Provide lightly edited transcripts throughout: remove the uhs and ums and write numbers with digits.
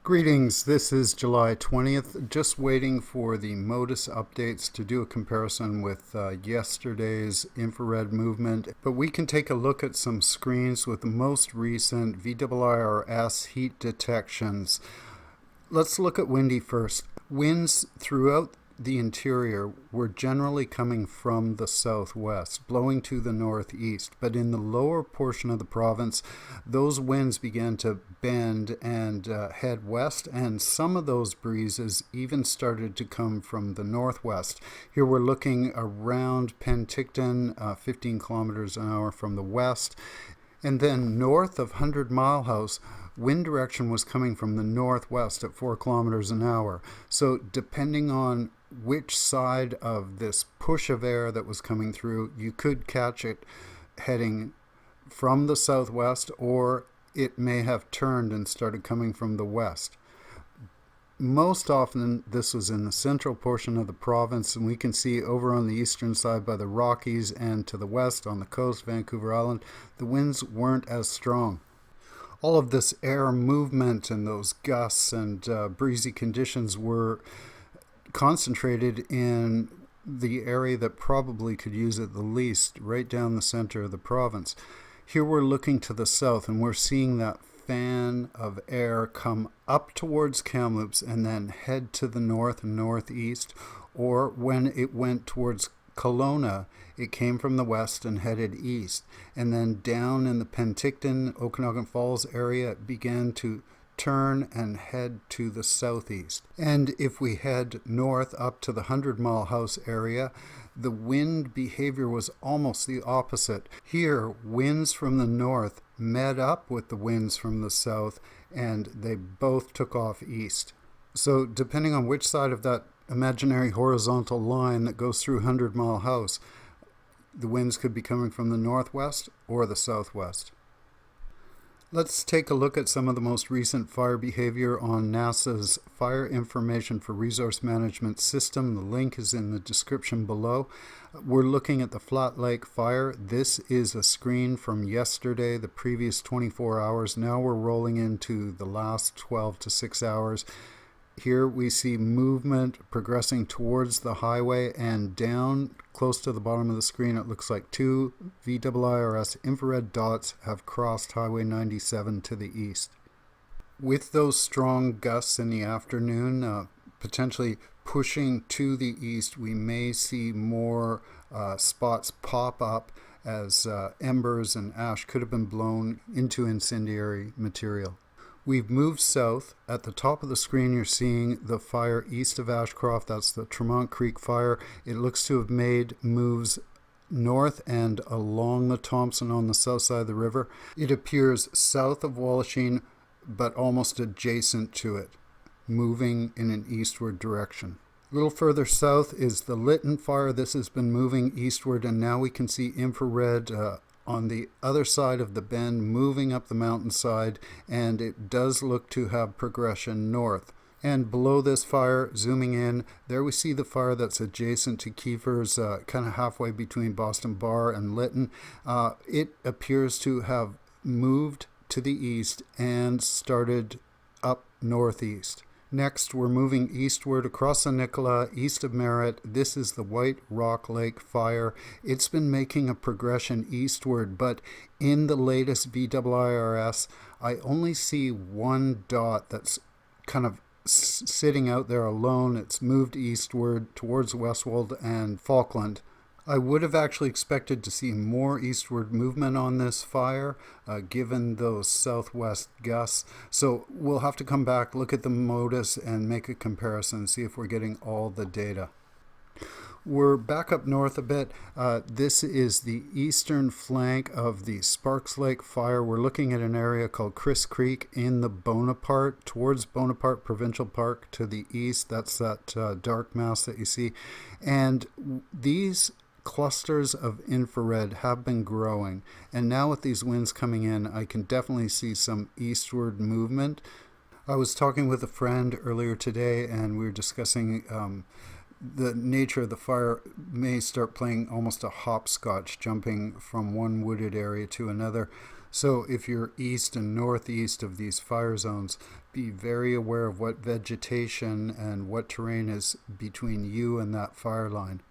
Greetings, this is July 20th, just waiting for the MODIS updates to do a comparison with yesterday's infrared movement, but we can take a look at some screens with the most recent VIIRS heat detections. Let's look at windy first. Winds throughout the interior were generally coming from the southwest, blowing to the northeast, but in the lower portion of the province, those winds began to bend and head west, and some of those breezes even started to come from the northwest. Here we're looking around Penticton, 15 kilometers an hour from the west, and then north of 100 Mile House, wind direction was coming from the northwest at 4 kilometers an hour. So depending on which side of this push of air that was coming through, you could catch it heading from the southwest, or it may have turned and started coming from the west. Most often this was in the central portion of the province, and we can see over on the eastern side by the Rockies and to the west on the coast, Vancouver Island, the winds weren't as strong. All of this air movement and those gusts and breezy conditions were concentrated in the area that probably could use it the least, right down the center of the province. Here we're looking to the south, and we're seeing that fan of air come up towards Kamloops and then head to the north and northeast, or when it went towards Kelowna, it came from the west and headed east, and then down in the Penticton, Okanagan Falls area, it began to turn and head to the southeast. And if we head north up to the 100 Mile House area, the wind behavior was almost the opposite. Here, winds from the north met up with the winds from the south, and they both took off east. So depending on which side of that imaginary horizontal line that goes through 100 Mile House, the winds could be coming from the northwest or the southwest. Let's take a look at some of the most recent fire behavior on NASA's Fire Information for Resource Management System. The link is in the description below. We're looking at the Flat Lake fire. This is a screen from yesterday, the previous 24 hours. Now we're rolling into the last 12 to 6 hours. Here we see movement progressing towards the highway, and down close to the bottom of the screen it looks like two VIIRS infrared dots have crossed Highway 97 to the east. With those strong gusts in the afternoon, potentially pushing to the east, we may see more spots pop up as embers and ash could have been blown into incendiary material. We've moved south. At the top of the screen you're seeing the fire east of Ashcroft. That's the Tremont Creek fire. It looks to have made moves north and along the Thompson on the south side of the river. It appears south of Wallachine, but almost adjacent to it, moving in an eastward direction. A little further south is the Lytton fire. This has been moving eastward, and now we can see infrared on the other side of the bend moving up the mountainside, and it does look to have progression north. And below this fire, zooming in, there we see the fire that's adjacent to Kiefer's, kind of halfway between Boston Bar and Lytton. It appears to have moved to the east and started up northeast. Next, we're moving eastward across the Nicola, east of Merritt. This is the White Rock Lake fire. It's been making a progression eastward, but in the latest VIIRS, I only see one dot that's kind of sitting out there alone. It's moved eastward towards Westwold and Falkland. I would have actually expected to see more eastward movement on this fire, given those southwest gusts. So we'll have to come back, look at the MODIS, and make a comparison, see if we're getting all the data. We're back up north a bit. This is the eastern flank of the Sparks Lake fire. We're looking at an area called Chris Creek in the Bonaparte, towards Bonaparte Provincial Park to the east. That's that dark mass that you see. And these clusters of infrared have been growing, and now with these winds coming in, I can definitely see some eastward movement. I was talking with a friend earlier today, and we were discussing the nature of the fire may start playing almost a hopscotch, jumping from one wooded area to another. So if you're east and northeast of these fire zones, be very aware of what vegetation and what terrain is between you and that fire line.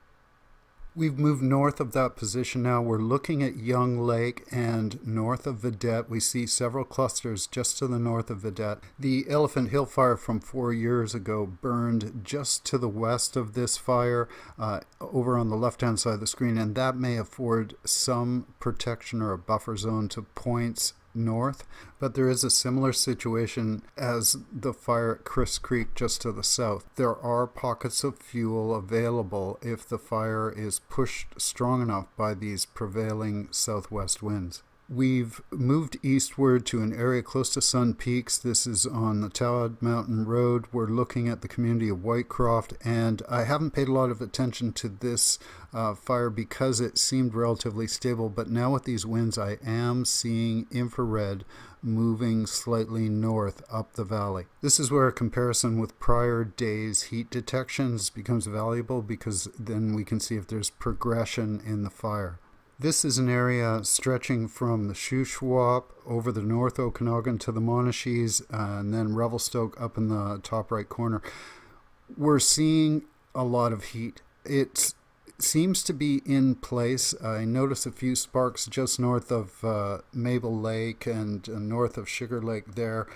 We've moved north of that position now. We're looking at Young Lake, and north of Vedette we see several clusters just to the north of Vedette. The Elephant Hill fire from 4 years ago burned just to the west of this fire, over on the left-hand side of the screen, and that may afford some protection or a buffer zone to points north, but there is a similar situation as the fire at Chris Creek just to the south. There are pockets of fuel available if the fire is pushed strong enough by these prevailing southwest winds. We've moved eastward to an area close to Sun Peaks. This is on the Towad Mountain Road. We're looking at the community of Whitecroft, and I haven't paid a lot of attention to this fire because it seemed relatively stable, but now with these winds I am seeing infrared moving slightly north up the valley. This is where a comparison with prior days' heat detections becomes valuable, because then we can see if there's progression in the fire. This is an area stretching from the Shuswap over the North Okanagan to the Monashees, and then Revelstoke up in the top right corner. We're seeing a lot of heat. It seems to be in place. I noticed a few sparks just north of Maple Lake and north of Sugar Lake there.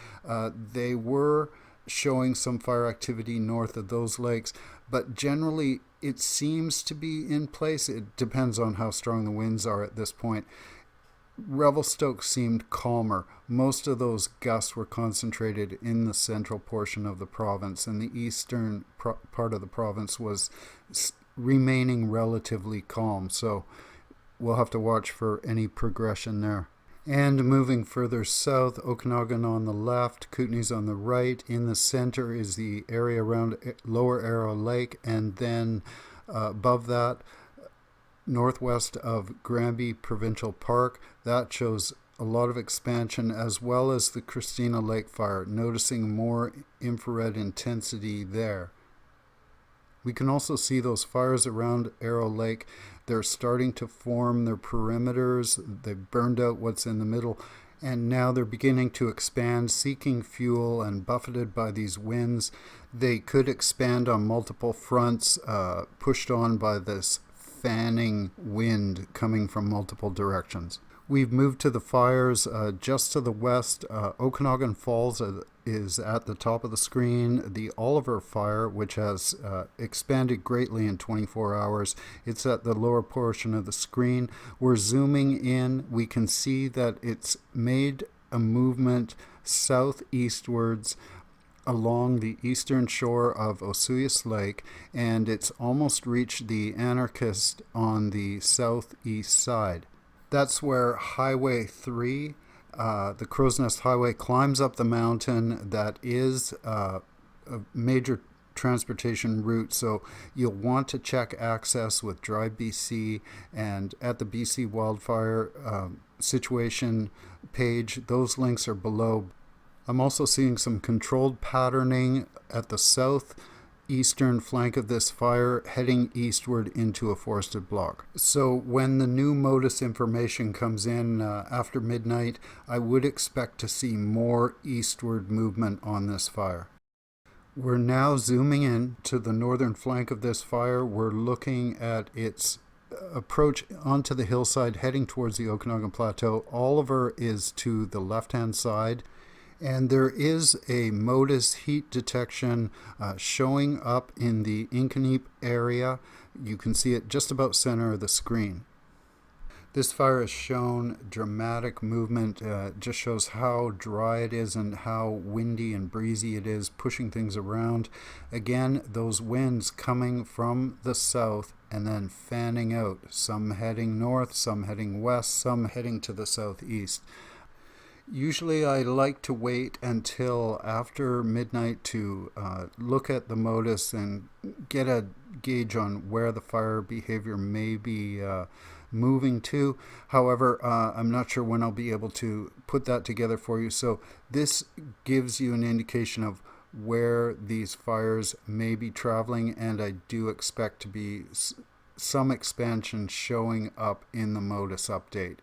They were showing some fire activity north of those lakes, but generally it seems to be in place. It depends on how strong the winds are at this point. Revelstoke seemed calmer. Most of those gusts were concentrated in the central portion of the province, and the eastern part of the province was remaining relatively calm, so we'll have to watch for any progression there. And moving further south, Okanagan on the left, Kootenays on the right. In the center is the area around Lower Arrow Lake, and then above that, northwest of Granby Provincial Park. That shows a lot of expansion, as well as the Christina Lake fire, noticing more infrared intensity there. We can also see those fires around Arrow Lake. They're starting to form their perimeters. They've burned out what's in the middle, and now they're beginning to expand, seeking fuel, and buffeted by these winds. They could expand on multiple fronts, pushed on by this fanning wind coming from multiple directions. We've moved to the fires just to the west. Okanagan Falls is at the top of the screen. The Oliver fire, which has expanded greatly in 24 hours, it's at the lower portion of the screen. We're zooming in. We can see that it's made a movement southeastwards along the eastern shore of Osoyoos Lake, and it's almost reached the Anarchist on the southeast side. That's where Highway 3, the Crow's Nest Highway, climbs up the mountain. That is a major transportation route, so you'll want to check access with DRIVEBC and at the BC Wildfire situation page. Those links are below. I'm also seeing some controlled patterning at the southeastern flank of this fire, heading eastward into a forested block. So when the new MODIS information comes in after midnight, I would expect to see more eastward movement on this fire. We're now zooming in to the northern flank of this fire. We're looking at its approach onto the hillside heading towards the Okanagan Plateau. Oliver is to the left-hand side, and there is a MODIS heat detection showing up in the Inkoneep area. You can see it just about center of the screen. This fire has shown dramatic movement. Just shows how dry it is and how windy and breezy it is, pushing things around. Again, those winds coming from the south and then fanning out, some heading north, some heading west, some heading to the southeast. Usually I like to wait until after midnight to look at the MODIS and get a gauge on where the fire behavior may be moving to. However, I'm not sure when I'll be able to put that together for you. So this gives you an indication of where these fires may be traveling, and I do expect to be some expansion showing up in the MODIS update.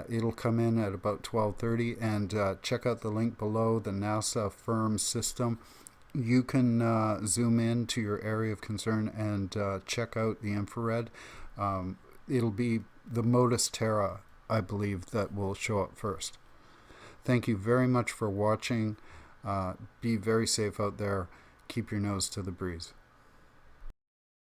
It'll come in at about 12:30, and check out the link below, the NASA firm system. You can zoom in to your area of concern and check out the infrared. It'll be the Modus Terra, I believe, that will show up first. Thank you very much for watching. Be very safe out there. Keep your nose to the breeze.